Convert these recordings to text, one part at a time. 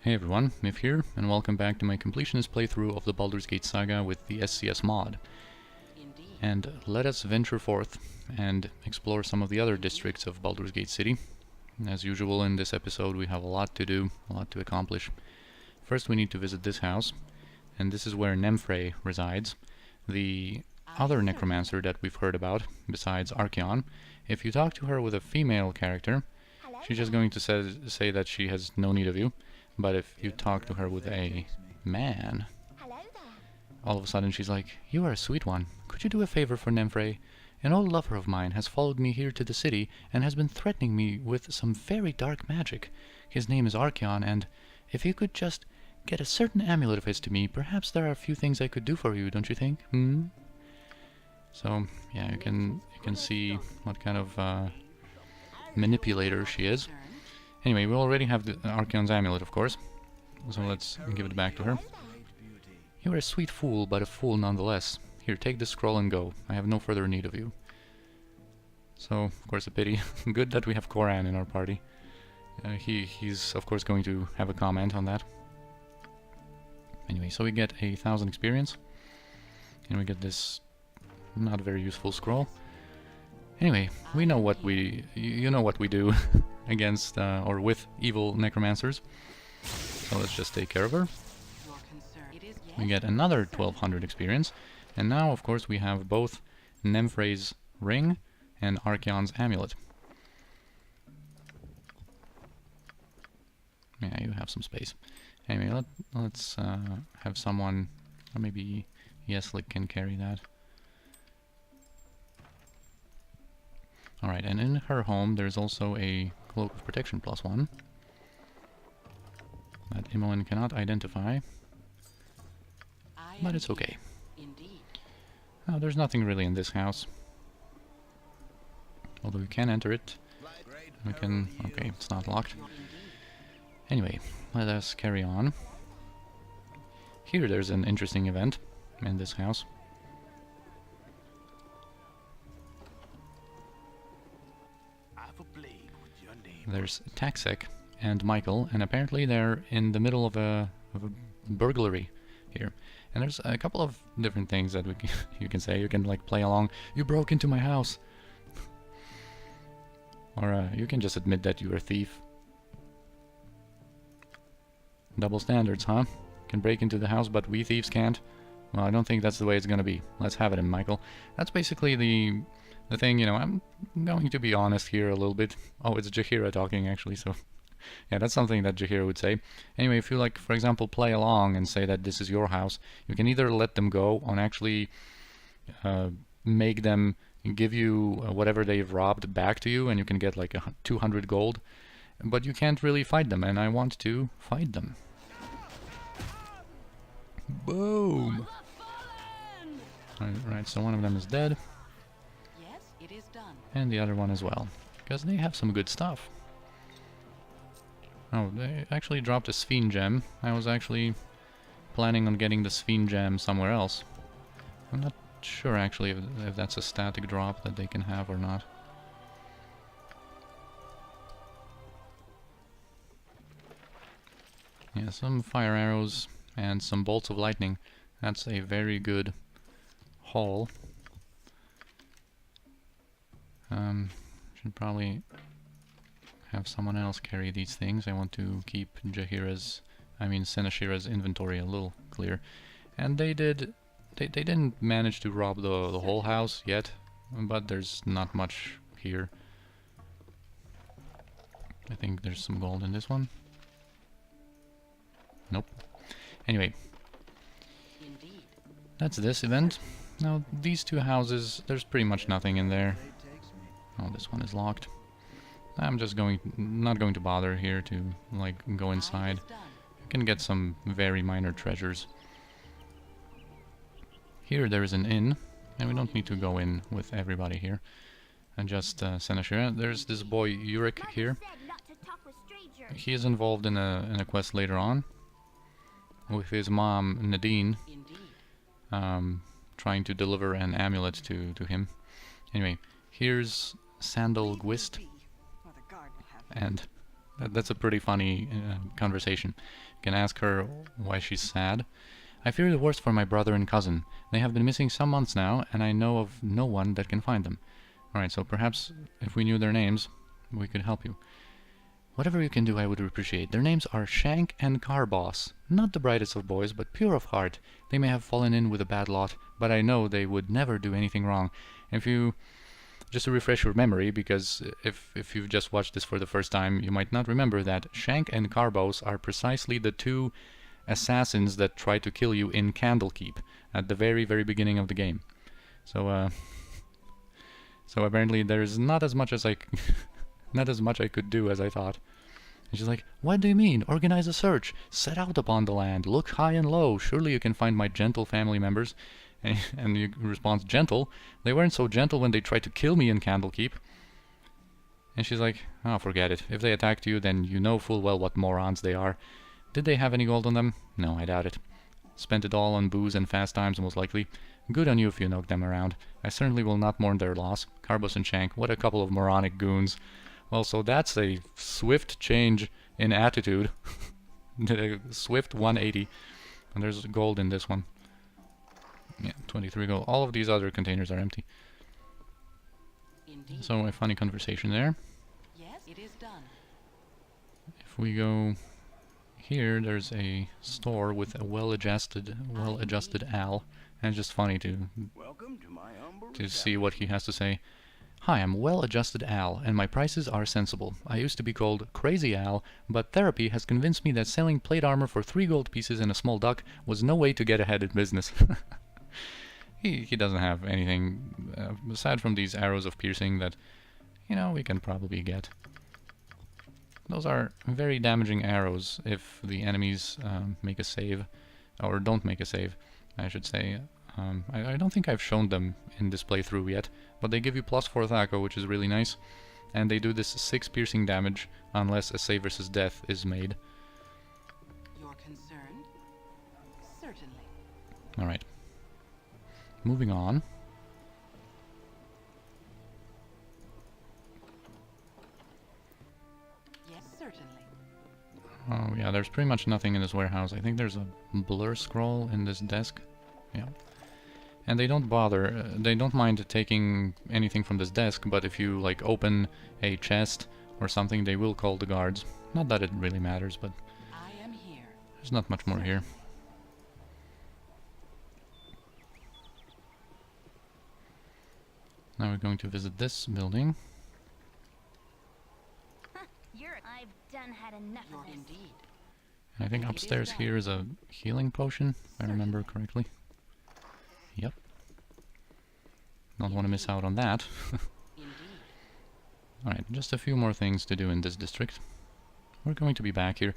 Hey everyone, Miff here, and welcome back to my completionist playthrough of the Baldur's Gate Saga with the SCS mod. And let us venture forth and explore some of the other districts of Baldur's Gate City. As usual in this episode we have a lot to do, a lot to accomplish. First we need to visit this house, and this is where Nemphre resides, the other necromancer that we've heard about, besides Archeon. If you talk to her with a female character, she's just going to say that she has no need of you. But if you talk to her with a man, all of a sudden she's like, "You are a sweet one. Could you do a favor for Nemphre? An old lover of mine has followed me here to the city and has been threatening me with some very dark magic. His name is Archeon, and if you could just get a certain amulet of his to me, perhaps there are a few things I could do for you, don't you think? Hmm?" So, yeah, you can see what kind of manipulator she is. Anyway, we already have the Archeon's amulet, of course, so let's give it back to her. "You are a sweet fool, but a fool nonetheless. Here, take this scroll and go. I have no further need of you." So, of course, a pity. Good that we have Koran in our party. He's, of course, going to have a comment on that. Anyway, so we get 1,000 experience, and we get this not very useful scroll. Anyway, we know what you know what we do against or with evil necromancers. So let's just take care of her. We get another 1,200 experience, and now of course we have both Nemphre's ring and Archeon's amulet. Yeah, you have some space. Anyway, let's have someone, or maybe Yeslik can carry that. Alright, and in her home there's also a Cloak of Protection +1 that Imoen cannot identify, but it's okay. Oh, there's nothing really in this house, although we can enter it. We can... okay, it's not locked. Anyway, let us carry on. Here there's an interesting event in this house. There's Taxek and Michael, and apparently they're in the middle of a burglary here. And there's a couple of different things that you can say. You can like play along. "You broke into my house," or you can just admit that you're a thief. Double standards, huh? Can break into the house, but we thieves can't. Well, I don't think that's the way it's gonna be. Let's have it in, Michael. That's basically the thing, you know. I'm going to be honest here a little bit. Oh, it's Jaheira talking, actually, so... yeah, that's something that Jaheira would say. Anyway, if you, like, for example, play along and say that this is your house, you can either let them go and actually make them give you whatever they've robbed back to you, and you can get, like, 200 gold. But you can't really fight them, and I want to fight them. Boom! Alright, so one of them is dead. And the other one as well, because they have some good stuff. Oh, they actually dropped a Sphinx gem. I was actually planning on getting the Sphinx gem somewhere else. I'm not sure actually if that's a static drop that they can have or not. Yeah, some fire arrows and some bolts of lightning. That's a very good haul. Should probably have someone else carry these things. I want to keep Senashira's inventory a little clear. And they didn't manage to rob the whole house yet, but there's not much here. I think there's some gold in this one. Nope. Anyway, that's this event. Now, these two houses, there's pretty much nothing in there. Oh, this one is locked. I'm just not going to bother here to, like, go inside. You can get some very minor treasures. Here there is an inn, and we don't need to go in with everybody here. And just Senashira. There's this boy Uric here. He is involved in a quest later on with his mom Nadine, trying to deliver an amulet to him. Anyway, here's Sandal Gwist and That's a pretty funny conversation. You can ask her why she's sad. I fear the worst for my brother and cousin. They have been missing some months now, and I know of no one that can find them. Alright, so perhaps if we knew their names, we could help you. Whatever you can do, I would appreciate. Their names are Shank and Carboss. Not the brightest of boys, but pure of heart. They may have fallen in with a bad lot, but I know they would never do anything wrong. If you... Just to refresh your memory, because if you've just watched this for the first time, you might not remember that Shank and Carboss are precisely the two assassins that tried to kill you in Candlekeep at the very, very beginning of the game. So, so apparently there's not as much as I could do as I thought. And she's like, what do you mean? Organize a search. Set out upon the land. Look high and low. Surely you can find my gentle family members. And you respond, gentle? They weren't so gentle when they tried to kill me in Candlekeep. And she's like, oh, forget it. If they attacked you, then you know full well what morons they are. Did they have any gold on them? No, I doubt it. Spent it all on booze and fast times, most likely. Good on you if you knocked them around. I certainly will not mourn their loss. Carboss and Shank, what a couple of moronic goons. Well, so that's a swift change in attitude. Swift 180. And there's gold in this one. Yeah, 23 gold. All of these other containers are empty. Indeed. So a funny conversation there. Yes, it is done. If we go here, there's a store with a well-adjusted Al. And it's just funny to see what he has to say. Hi, I'm well-adjusted Al, and my prices are sensible. I used to be called Crazy Al, but therapy has convinced me that selling plate armor for 3 gold pieces and a small duck was no way to get ahead in business. He doesn't have anything aside from these arrows of piercing that, you know, we can probably get. Those are very damaging arrows if the enemies make a save, or don't make a save, I should say. I don't think I've shown them in this playthrough yet, but they give you +4 Thaco, which is really nice, and they do this 6 piercing damage unless a save versus death is made. You're concerned? Certainly. Alright. Moving on. Yes, certainly. Oh yeah, there's pretty much nothing in this warehouse. I think there's a blur scroll in this desk. Yeah. And they don't bother, they don't mind taking anything from this desk, but if you like open a chest or something, they will call the guards. Not that it really matters, but I am here. There's not much more here. Now we're going to visit this building. I've done had enough of this. Indeed. And I think upstairs here is a healing potion, if I remember correctly. Yep. Don't want to miss out on that. Alright, just a few more things to do in this district. We're going to be back here.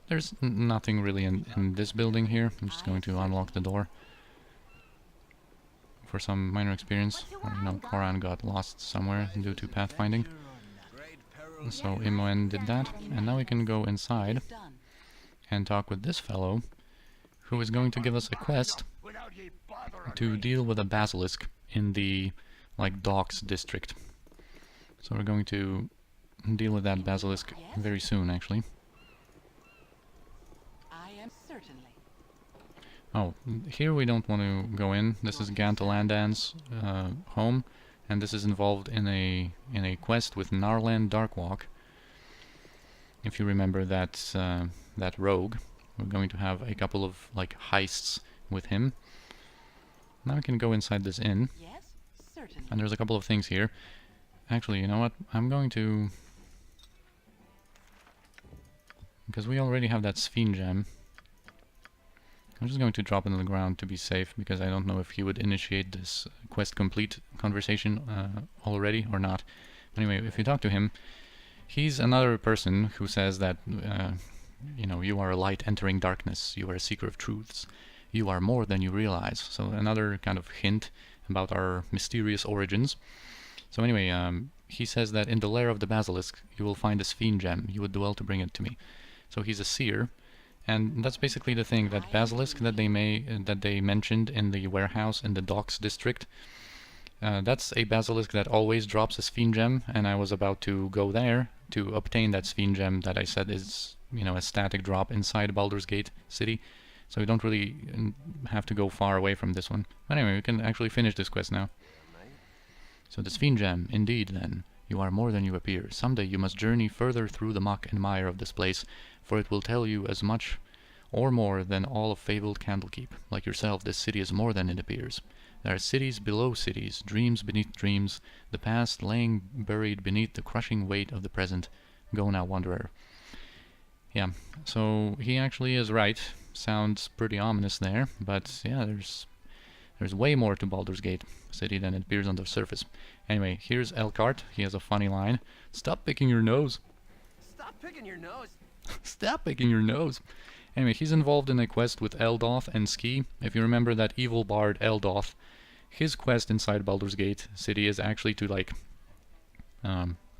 There's nothing really in this building here. I'm just going to unlock the door for some minor experience. Or, you know, Koran got lost somewhere due to pathfinding. So Imoen did that, and now we can go inside and talk with this fellow, who is going to give us a quest to deal with a basilisk in the, like, docks district. So we're going to deal with that basilisk very soon, actually. I am certainly. Oh, here we don't want to go in. This is Gantalandan's home, and this is involved in a quest with Narlan Darkwalk. If you remember that that rogue, we're going to have a couple of like heists with him. Now we can go inside this inn. Yes, certainly. And there's a couple of things here. Actually, you know what? I'm going to, because we already have that Sphinx gem, I'm just going to drop it on the ground to be safe, because I don't know if he would initiate this quest complete conversation already or not. Anyway, if you talk to him, he's another person who says that, you know, you are a light entering darkness, you are a seeker of truths, you are more than you realize. So another kind of hint about our mysterious origins. So anyway, he says that in the lair of the Basilisk, you will find a Sphinx gem, you would do well to bring it to me. So he's a seer. And that's basically the thing, that Basilisk that they mentioned in the warehouse in the docks district. That's a Basilisk that always drops a Sphinx gem, and I was about to go there to obtain that Sphen gem that I said is, you know, a static drop inside Baldur's Gate city. So we don't really have to go far away from this one. But anyway, we can actually finish this quest now. So the Sphen gem, indeed then, you are more than you appear. Someday you must journey further through the muck and mire of this place, for it will tell you as much or more than all of fabled Candlekeep. Like yourself, this city is more than it appears. There are cities below cities, dreams beneath dreams, the past laying buried beneath the crushing weight of the present. Go now, wanderer. Yeah, so he actually is right. Sounds pretty ominous there, but yeah, there's way more to Baldur's Gate city than it appears on the surface. Anyway, here's Elkhart. He has a funny line. Stop picking your nose. Stop picking your nose. Stop picking your nose. Anyway, he's involved in a quest with Eldoth and Ski. If you remember that evil bard Eldoth, his quest inside Baldur's Gate city is actually to, like,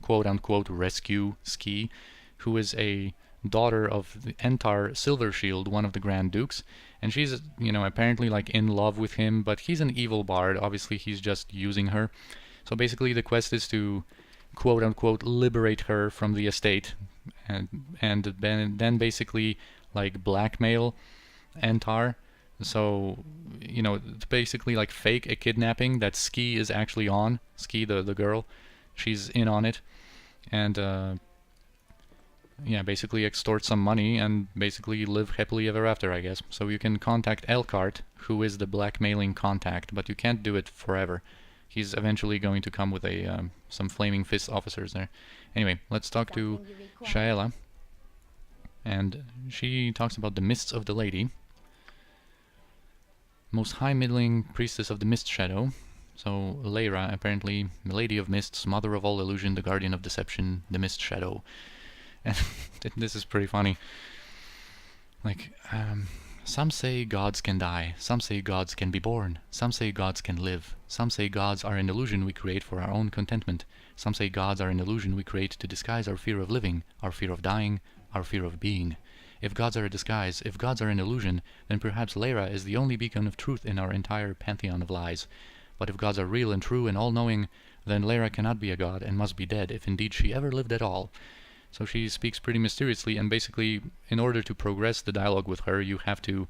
quote-unquote rescue Ski, who is a daughter of the Entar Silvershield, one of the Grand Dukes, and she's, you know, apparently, like, in love with him, but he's an evil bard. Obviously, he's just using her. So basically, the quest is to, quote-unquote, liberate her from the estate, and then basically, like, blackmail Entar. So, you know, it's basically like fake a kidnapping that Ski is actually on. Ski, the girl, she's in on it, and yeah, basically extort some money and basically live happily ever after, I guess. So you can contact Elkhart, who is the blackmailing contact, but you can't do it forever. He's eventually going to come with a some flaming fist officers there. Anyway, let's talk to Shayla, and she talks about the mists of the lady. Most high middling priestess of the mist shadow. So Lyra, apparently, the lady of mists, mother of all illusion, the guardian of deception, the mist shadow. And this is pretty funny. Like, some say gods can die, some say gods can be born, some say gods can live, some say gods are an illusion we create for our own contentment, some say gods are an illusion we create to disguise our fear of living, our fear of dying, our fear of being. If gods are a disguise, if gods are an illusion, then perhaps Lyra is the only beacon of truth in our entire pantheon of lies. But if gods are real and true and all-knowing, then Lyra cannot be a god and must be dead, if indeed she ever lived at all. So she speaks pretty mysteriously, and basically, in order to progress the dialogue with her, you have to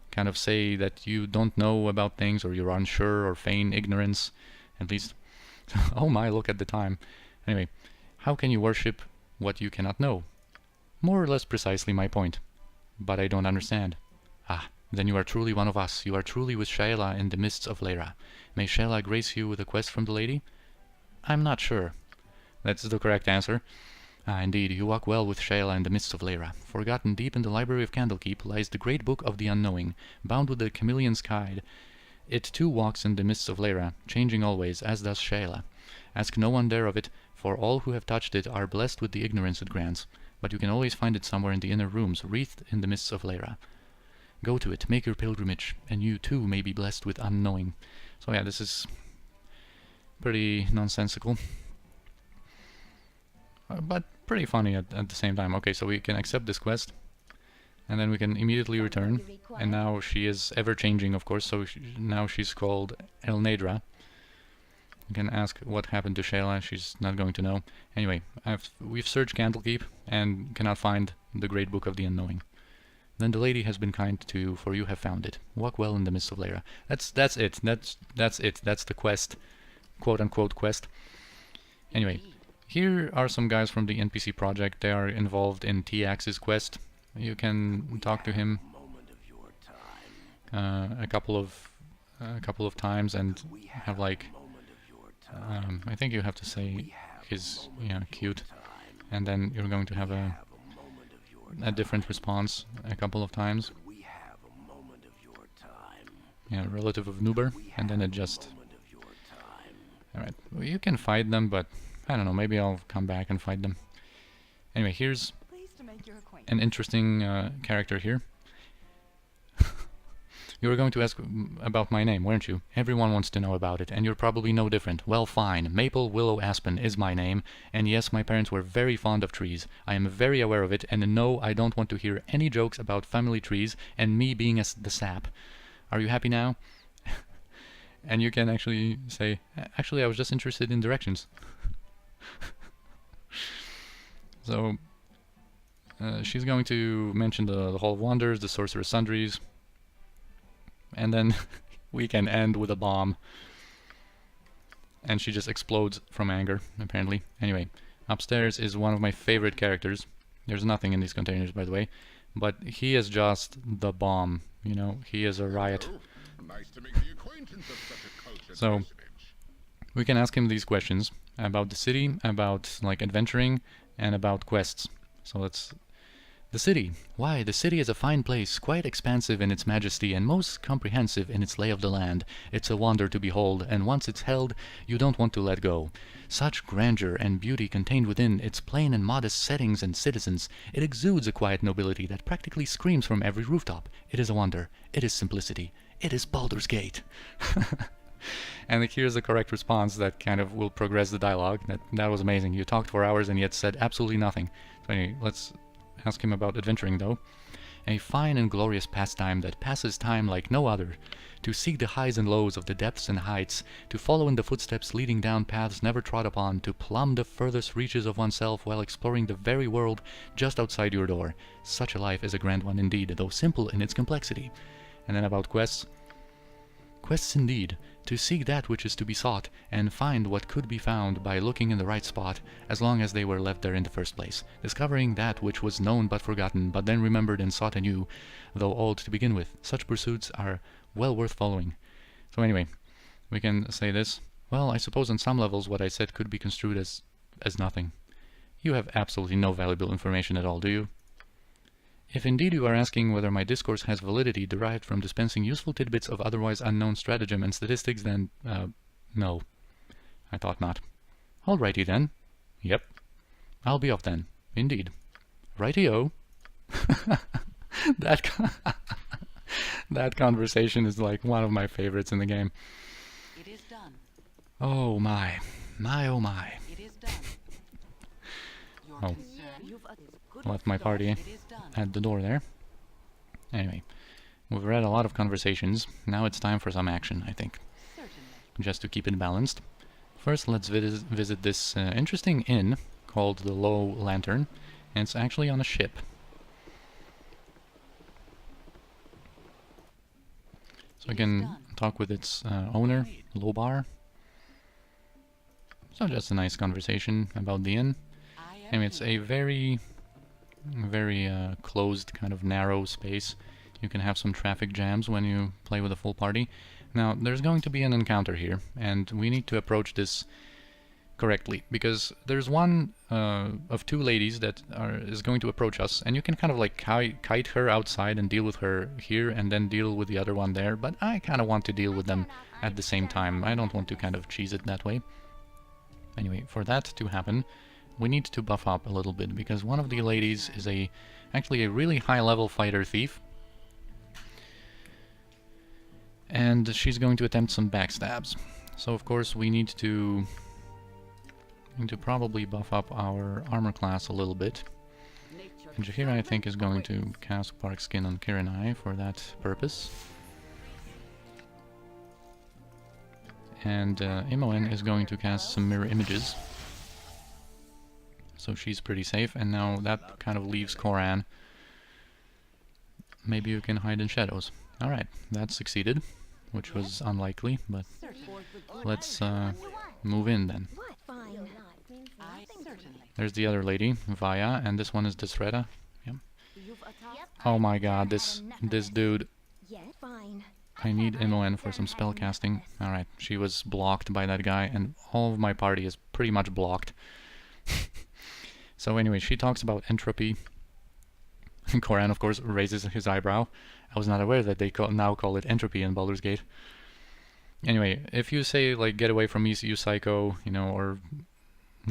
kind of say that you don't know about things, or you're unsure, or feign ignorance, at least. Oh my, look at the time. Anyway, how can you worship what you cannot know? More or less precisely my point. But I don't understand. Ah, then you are truly one of us. You are truly with Shayla in the mists of Lyra. May Shayla grace you with a quest from the lady? I'm not sure. That's the correct answer. Ah, indeed, you walk well with Shayla in the midst of Lyra. Forgotten deep in the library of Candlekeep lies the great book of the Unknowing, bound with the chameleon's hide. It too walks in the midst of Lyra, changing always, as does Shayla. Ask no one there of it, for all who have touched it are blessed with the ignorance it grants. But you can always find it somewhere in the inner rooms, wreathed in the mists of Lyra. Go to it, make your pilgrimage, and you too may be blessed with Unknowing. So yeah, this is pretty nonsensical. But pretty funny at the same time. Okay, so we can accept this quest, and then we can immediately return. And now she is ever-changing, of course, so now she's called Elnadra. You can ask what happened to Shayla, she's not going to know. Anyway, we've searched Candlekeep, and cannot find the great book of the Unknowing. Then the lady has been kind to you, for you have found it. Walk well in the midst of Lyra. That's it. That's it. That's the quest. Quote-unquote quest. Anyway. Here are some guys from the NPC Project. They are involved in T-Axe's quest. You can talk to him a couple of times and have, like, I think you have to say he's, yeah, cute, and then you're going to have a different response a couple of times. Yeah, relative of Nuber, and then it just. All right, well, you can fight them, but. I don't know, maybe I'll come back and fight them. Anyway, here's an interesting character here. You were going to ask about my name, weren't you? Everyone wants to know about it, and you're probably no different. Well, fine. Maple Willow Aspen is my name, and yes, my parents were very fond of trees. I am very aware of it, and no, I don't want to hear any jokes about family trees and me being the sap. Are you happy now? And you can actually say, actually, I was just interested in directions. So she's going to mention the Hall of Wonders, the Sorcerer's Sundries, and then we can end with a bomb. And she just explodes from anger, apparently. Anyway, upstairs is one of my favorite characters. There's nothing in these containers, by the way. But he is just the bomb, you know, he is a riot. Nice to make the acquaintance of such a cultured So, personage. we can ask him these questions about the city, about, like, adventuring, and about quests. So let's... The city. Why, the city is a fine place, quite expansive in its majesty and most comprehensive in its lay of the land. It's a wonder to behold, and once it's held, you don't want to let go. Such grandeur and beauty contained within its plain and modest settings and citizens. It exudes a quiet nobility that practically screams from every rooftop. It is a wonder. It is simplicity. It is Baldur's Gate. And here's the correct response that kind of will progress the dialogue. That was amazing. You talked for hours and yet said absolutely nothing. So anyway, let's ask him about adventuring, though. A fine and glorious pastime that passes time like no other. To seek the highs and lows of the depths and heights, to follow in the footsteps leading down paths never trod upon, to plumb the furthest reaches of oneself while exploring the very world just outside your door. Such a life is a grand one indeed, though simple in its complexity. And then about quests. Quests indeed, to seek that which is to be sought, and find what could be found by looking in the right spot, as long as they were left there in the first place, discovering that which was known but forgotten, but then remembered and sought anew, though old to begin with. Such pursuits are well worth following. So anyway, we can say this. Well, I suppose on some levels what I said could be construed as nothing. You have absolutely no valuable information at all, do you? If indeed you are asking whether my discourse has validity derived from dispensing useful tidbits of otherwise unknown stratagem and statistics, then, no. I thought not. Alrighty then. Yep. I'll be off then. Indeed. Righty-o. That conversation is like one of my favorites in the game. It is done. Oh my. My oh my. It is done. Your Oh. concern Left my party It is done. at the door there. Anyway, we've read a lot of conversations. Now it's time for some action, I think. Certainly. Just to keep it balanced. First, let's visit this interesting inn called the Low Lantern. And it's actually on a ship. So I can talk with its owner, Lobar. So just a nice conversation about the inn. I am Anyway, it's here. a very closed, kind of narrow space. You can have some traffic jams when you play with a full party. Now, there's going to be an encounter here, and we need to approach this correctly, because there's one of two ladies that is going to approach us, and you can kind of like kite her outside and deal with her here, and then deal with the other one there, but I kind of want to deal with them at the same time. I don't want to kind of cheese it that way. Anyway, for that to happen, we need to buff up a little bit, because one of the ladies is actually a really high-level fighter thief. And she's going to attempt some backstabs. So of course we need to probably buff up our armor class a little bit. And Jahira, I think, is going to cast Bark Skin on Kirinai for that purpose. And Imoen is going to cast some mirror images. So she's pretty safe, and now that kind of leaves Koran. Maybe you can hide in shadows. Alright, that succeeded, which was unlikely, but Certainly. let's move in then. I certainly. There's the other lady, Vay-ya, and this one is this Retta. Yep. Oh my god, this dude. I need Imoen for some spell casting. Alright, she was blocked by that guy, and all of my party is pretty much blocked. So anyway, she talks about entropy. And Koran, of course, raises his eyebrow. I was not aware that they now call it entropy in Baldur's Gate. Anyway, if you say, like, get away from me, you psycho, you know, or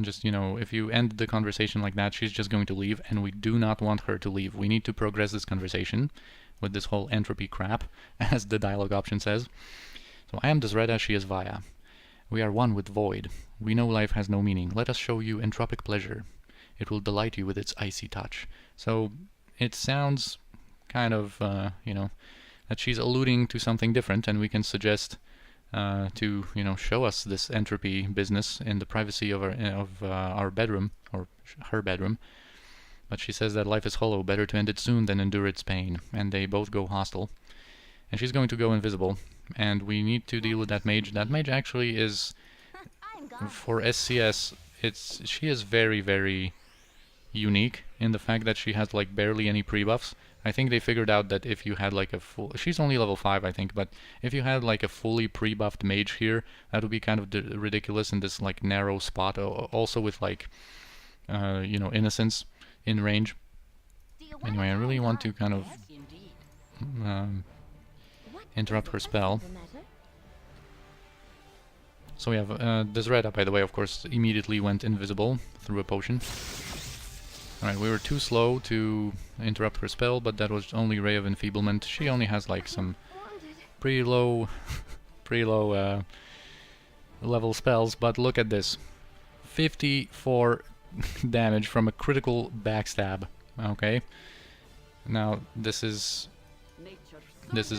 just, you know, if you end the conversation like that, she's just going to leave, and we do not want her to leave. We need to progress this conversation with this whole entropy crap, as the dialogue option says. So I am Retta, she is Vay-ya. We are one with void. We know life has no meaning. Let us show you entropic pleasure. It will delight you with its icy touch. So it sounds kind of, you know, that she's alluding to something different, and we can suggest to, you know, show us this entropy business in the privacy of our bedroom, or her bedroom. But she says that life is hollow, better to end it soon than endure its pain. And they both go hostile. And she's going to go invisible. And we need to deal with that mage. That mage actually is, for SCS, she is very, very unique in the fact that she has like barely any pre-buffs. I think they figured out that if you had like a full... She's only level 5, I think, but if you had like a fully pre-buffed mage here, that would be kind of ridiculous in this like narrow spot, also with like, you know, innocence in range. Anyway, I really want to kind of interrupt her spell. So we have this Retta, by the way, of course, immediately went invisible through a potion. Alright, we were too slow to interrupt her spell, but that was only Ray of Enfeeblement. She only has like some pretty low level spells, but look at this. 54 damage from a critical backstab. Okay. Now this is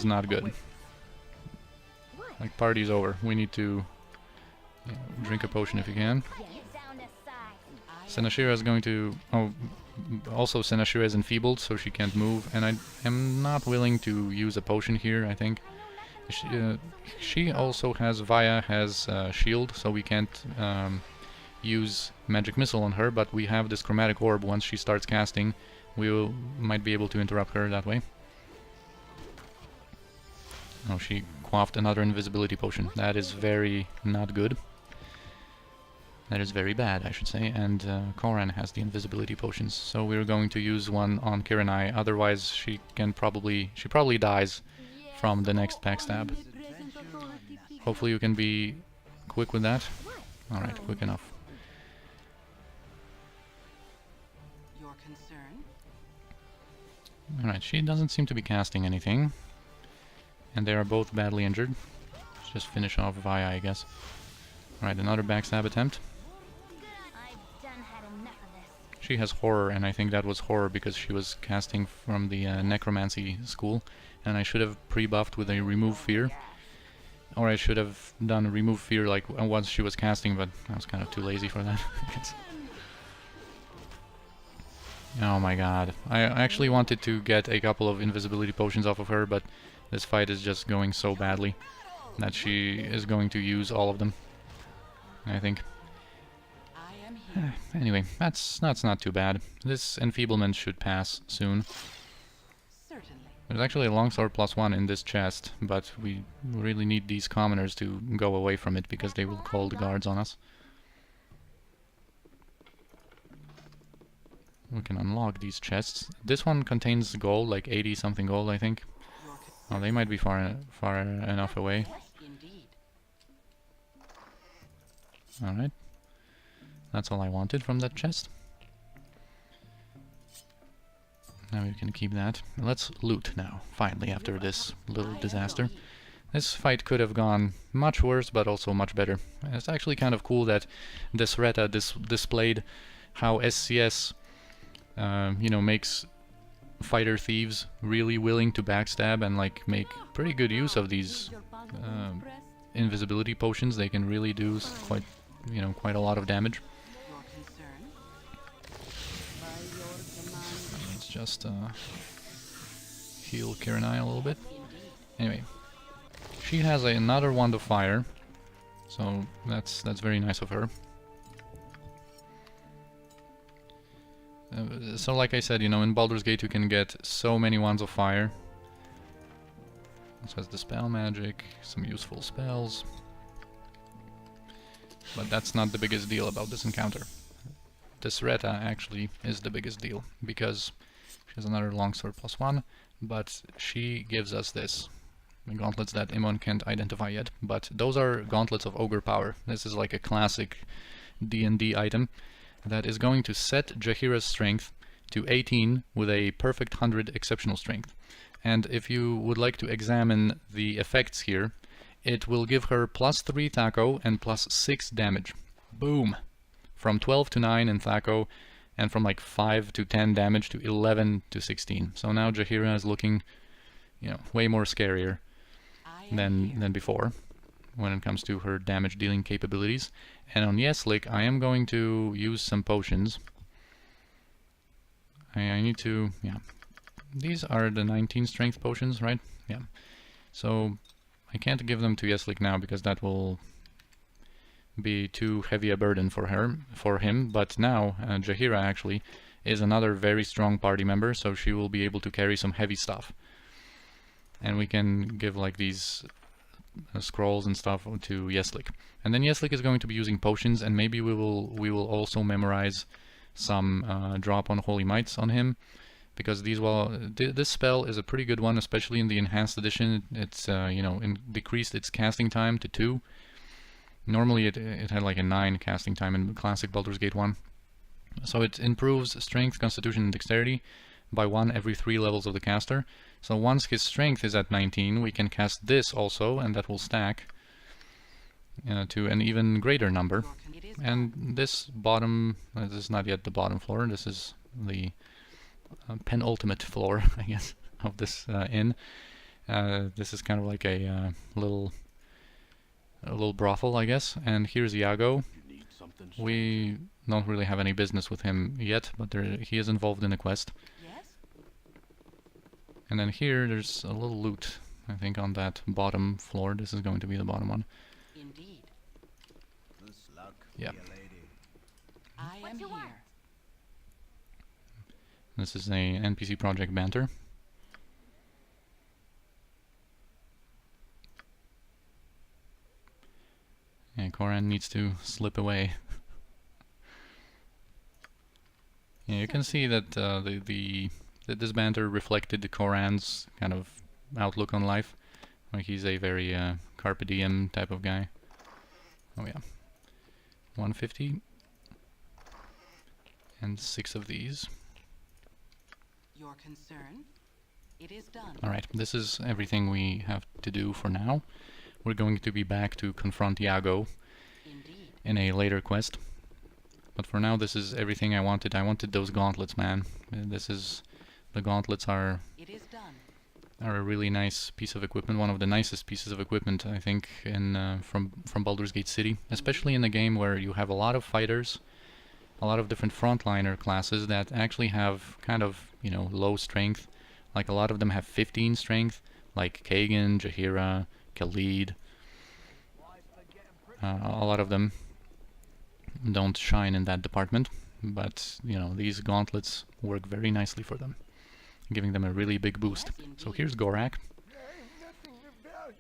not good. Like, party's over. We need to drink a potion if you can. Senashira is going to... Oh, also Senashira is enfeebled, so she can't move, and I am not willing to use a potion here, I think. She also has... Vay-ya has shield, so we can't use magic missile on her, but we have this chromatic orb. Once she starts casting, we might be able to interrupt her that way. Oh, she quaffed another invisibility potion. That is very not good. That is very bad, I should say, and Koran has the invisibility potions, so we're going to use one on Kiranai, otherwise she probably dies from the next backstab. Hopefully you can be quick with that. Alright, quick enough. Alright, she doesn't seem to be casting anything, and they are both badly injured. Let's just finish off Vay-ya, I guess. Alright, another backstab attempt. She has horror, and I think that was horror because she was casting from the necromancy school, and I should have pre-buffed with a remove fear, or I should have done remove fear like once she was casting, but I was kind of too lazy for that. Oh my god, I actually wanted to get a couple of invisibility potions off of her, but this fight is just going so badly that she is going to use all of them, I think. Anyway, that's not too bad. This enfeeblement should pass soon. There's actually a longsword +1 in this chest, but we really need these commoners to go away from it because they will call the guards on us. We can unlock these chests. This one contains gold, like 80 something gold, I think. Oh, they might be far enough away. Alright. That's all I wanted from that chest. Now we can keep that. Let's loot now, finally, after this little disaster. This fight could have gone much worse, but also much better. It's actually kind of cool that this Retta displayed how SCS, you know, makes fighter thieves really willing to backstab and like make pretty good use of these invisibility potions. They can really do quite a lot of damage. Let's just heal Kiranai a little bit. Anyway, she has another wand of fire, so that's very nice of her. So like I said, you know, in Baldur's Gate you can get so many wands of fire. This has the spell magic, some useful spells. But that's not the biggest deal about this encounter. This Retta actually is the biggest deal, because she has another longsword +1, but she gives us this. The gauntlets that Imon can't identify yet, but those are Gauntlets of Ogre Power. This is like a classic D&D item that is going to set Jaheira's strength to 18 with a perfect 100 exceptional strength. And if you would like to examine the effects here, it will give her +3 Thaco and +6 damage. Boom! From 12 to 9 in Thaco, and from like 5 to 10 damage to 11 to 16. So now Jaheira is looking, you know, way more scarier than before. when it comes to her damage dealing capabilities. And on Yeslik, I am going to use some potions. I need to, yeah. These are the 19 strength potions, right? Yeah. So I can't give them to Yeslik now because that will be too heavy a burden for him. But now Jaheira actually is another very strong party member, so she will be able to carry some heavy stuff. And we can give like these scrolls and stuff to Yeslik. And then Yeslik is going to be using potions, and maybe we will also memorize some drop on Holy Mites on him, because this spell is a pretty good one, especially in the enhanced edition. It's you know, decreased its casting time to 2. Normally it had like a 9 casting time in classic Baldur's Gate 1. So it improves strength, constitution, and dexterity by 1 every 3 levels of the caster. So once his strength is at 19, we can cast this also, and that will stack to an even greater number. And this bottom, this is not yet the bottom floor, this is the penultimate floor, I guess, of this inn. This is kind of like a little brothel, I guess. And here's Iago. We don't really have any business with him yet, but he is involved in a quest. And then here, there's a little loot, I think, on that bottom floor. This is going to be the bottom one. Indeed. Yeah. I am here. This is a NPC Project banter. And Koran needs to slip away. Yeah, you can see that that this banter reflected the Koran's kind of outlook on life. Like he's a very carpe diem type of guy. Oh yeah. 150. And 6 of these. Your concern? It is done. Alright, this is everything we have to do for now. We're going to be back to confront Iago in a later quest. But for now, this is everything I wanted. I wanted those gauntlets, man. The gauntlets are a really nice piece of equipment. One of the nicest pieces of equipment, I think, in from Baldur's Gate City. Especially in a game where you have a lot of fighters, a lot of different frontliner classes that actually have kind of, you know, low strength. Like a lot of them have 15 strength, like Kagan, Jaheira, Khalid. A lot of them don't shine in that department, but you know, these gauntlets work very nicely for them, giving them a really big boost. So here's Gorak.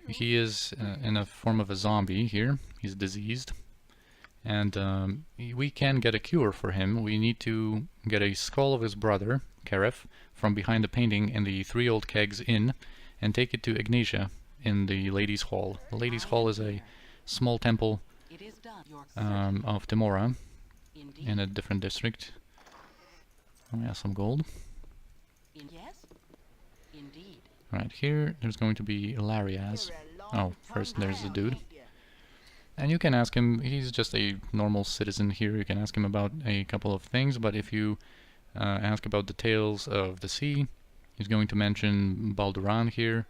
He is in a form of a zombie here. He's diseased, and we can get a cure for him. We need to get a skull of his brother, Kareth, from behind the painting in the 3 Old Kegs Inn, and take it to Ignatia in the Ladies' Hall. The Ladies' Hall is a small temple of Timora in a different district. Oh yeah, some gold. Right, here there's going to be Lariaz. Oh, first there's the dude. And you can ask him, he's just a normal citizen here, you can ask him about a couple of things, but if you ask about the tales of the sea, he's going to mention Balduran here,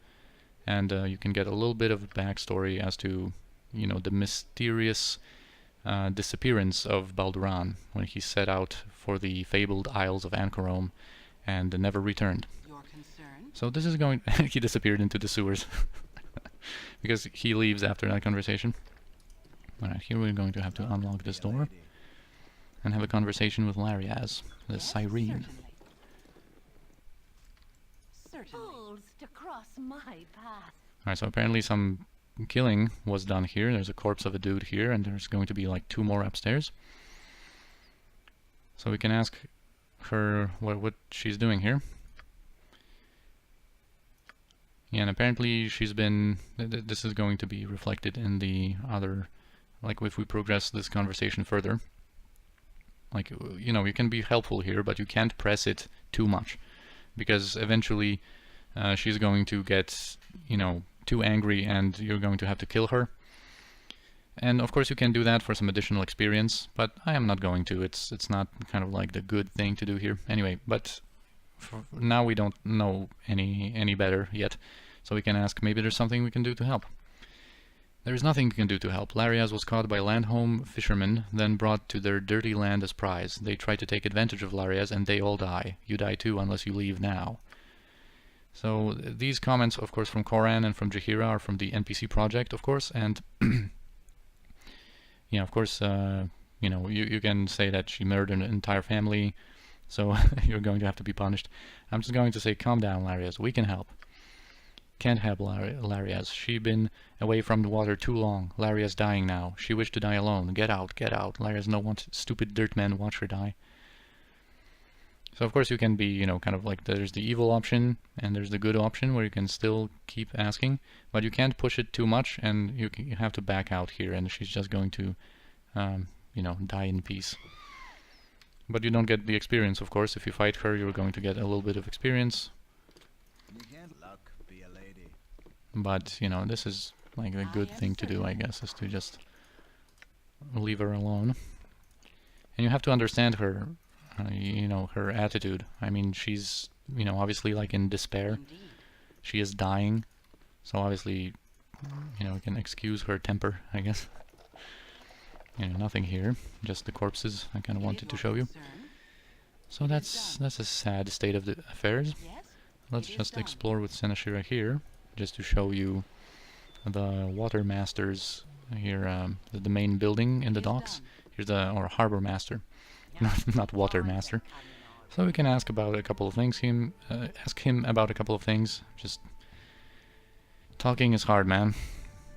and you can get a little bit of backstory as to, you know, the mysterious disappearance of Balduran when he set out for the fabled Isles of Anchorome and never returned. So this is going... he disappeared into the sewers because he leaves after that conversation. Alright, here we're going to have to unlock this door and have a conversation with Lariaz, the Cyrene. Alright, so apparently some killing was done here. There's a corpse of a dude here, and there's going to be like 2 more upstairs. So we can ask her what she's doing here. Yeah, and apparently she's been... this is going to be reflected in the other... like if we progress this conversation further. Like, you know, you can be helpful here, but you can't press it too much. Because eventually she's going to get, you know, too angry and you're going to have to kill her. And of course you can do that for some additional experience, but I am not going to. It's not kind of like the good thing to do here. Anyway, but for now we don't know any better yet. So we can ask, maybe there's something we can do to help. There is nothing you can do to help. Larias was caught by Landhome fishermen, then brought to their dirty land as prize. They tried to take advantage of Larias, and they all die. You die too, unless you leave now. So these comments, of course, from Koran and from Jahira are from the NPC Project, of course, and yeah, of course, you know, you can say that she murdered an entire family, so you're going to have to be punished. I'm just going to say, calm down, Larias. We can help. Can't help Larias. She been away from the water too long. Larias dying now. She wished to die alone. Get out, get out. Larias no want stupid dirt men watch her die. So of course you can be, you know, kind of like there's the evil option and there's the good option where you can still keep asking, but you can't push it too much, and you have to back out here, and she's just going to, you know, die in peace. But you don't get the experience, of course. If you fight her, you're going to get a little bit of experience. But, you know, this is like a good thing to do, I guess, is to just leave her alone. And you have to understand her, you know, her attitude. I mean, she's, you know, obviously like in despair. She is dying. So obviously, you know, you can excuse her temper, I guess. You know, nothing here, just the corpses I kind of wanted to show you. So that's a sad state of the affairs. Let's just explore with Senashira here, just to show you the water masters here, the main building in the docks. Here's the, or harbor master, not water master. So we can ask about a couple of things. Ask him about a couple of things. Just talking is hard, man.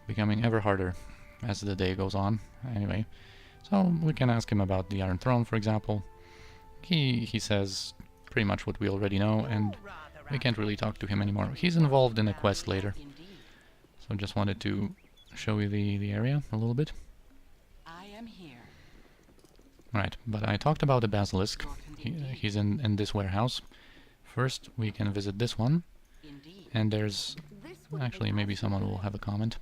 Becoming ever harder as the day goes on. Anyway, so we can ask him about the Iron Throne, for example. He says pretty much what we already know, and we can't really talk to him anymore. He's involved in a quest later. So just wanted to show you the area a little bit. I am here. Right, but I talked about the Basilisk. He's in this warehouse. First, we can visit this one. And there's... Actually, maybe someone will have a comment.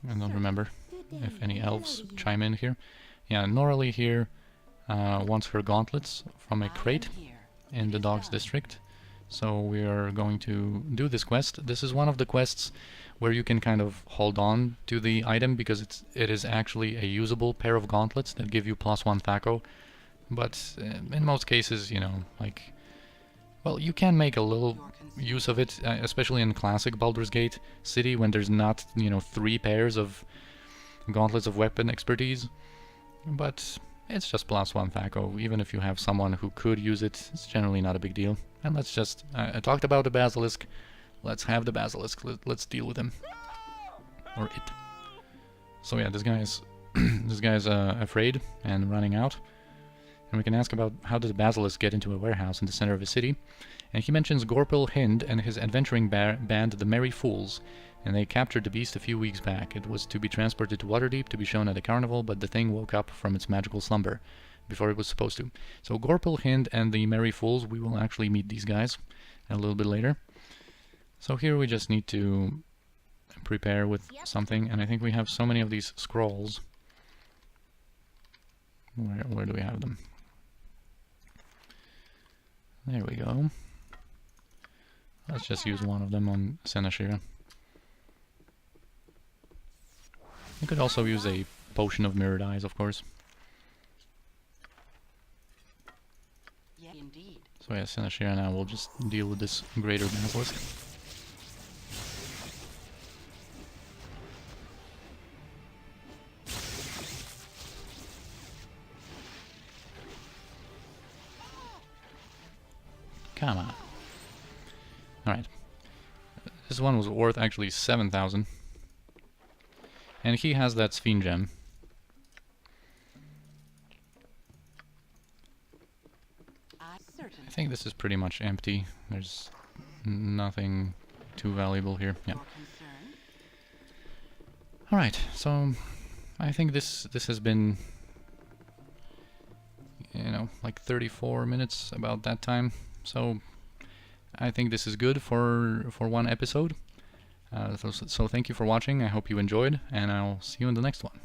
I don't remember if any elves chime in here. Yeah, Noralee here wants her gauntlets from a crate in the Dogs District. So we are going to do this quest. This is one of the quests where you can kind of hold on to the item because it is actually a usable pair of gauntlets that give you +1 THAC0. But in most cases, you know, like, well, you can make a little use of it, especially in classic Baldur's Gate City when there's not, you know, 3 pairs of gauntlets of weapon expertise. But it's just +1 THAC0. Even if you have someone who could use it, it's generally not a big deal. And let's just... I talked about the Basilisk. Let's have the Basilisk. Let's deal with him. Or it. So yeah, this guy is this guy's afraid and running out. And we can ask about how does the Basilisk get into a warehouse in the center of a city. And he mentions Gorpil Hind and his adventuring band, the Merry Fools. And they captured the beast a few weeks back. It was to be transported to Waterdeep to be shown at a carnival, but the thing woke up from its magical slumber before it was supposed to. So Gorpil Hind and the Merry Fools, we will actually meet these guys a little bit later. So here we just need to prepare with something, and I think we have so many of these scrolls. Where do we have them? There we go. Let's just use one of them on Senashira. You could also use a potion of mirrored eyes, of course. Yeah, indeed. So yeah, Senashira now will just deal with this greater Basilisk. Come on. Alright. This one was worth actually 7,000. And he has that Sphinx gem. I think this is pretty much empty. There's nothing too valuable here. Yeah. Alright, so I think this has been, you know, like 34 minutes, about that time. So I think this is good for one episode. So thank you for watching. I hope you enjoyed, and I'll see you in the next one.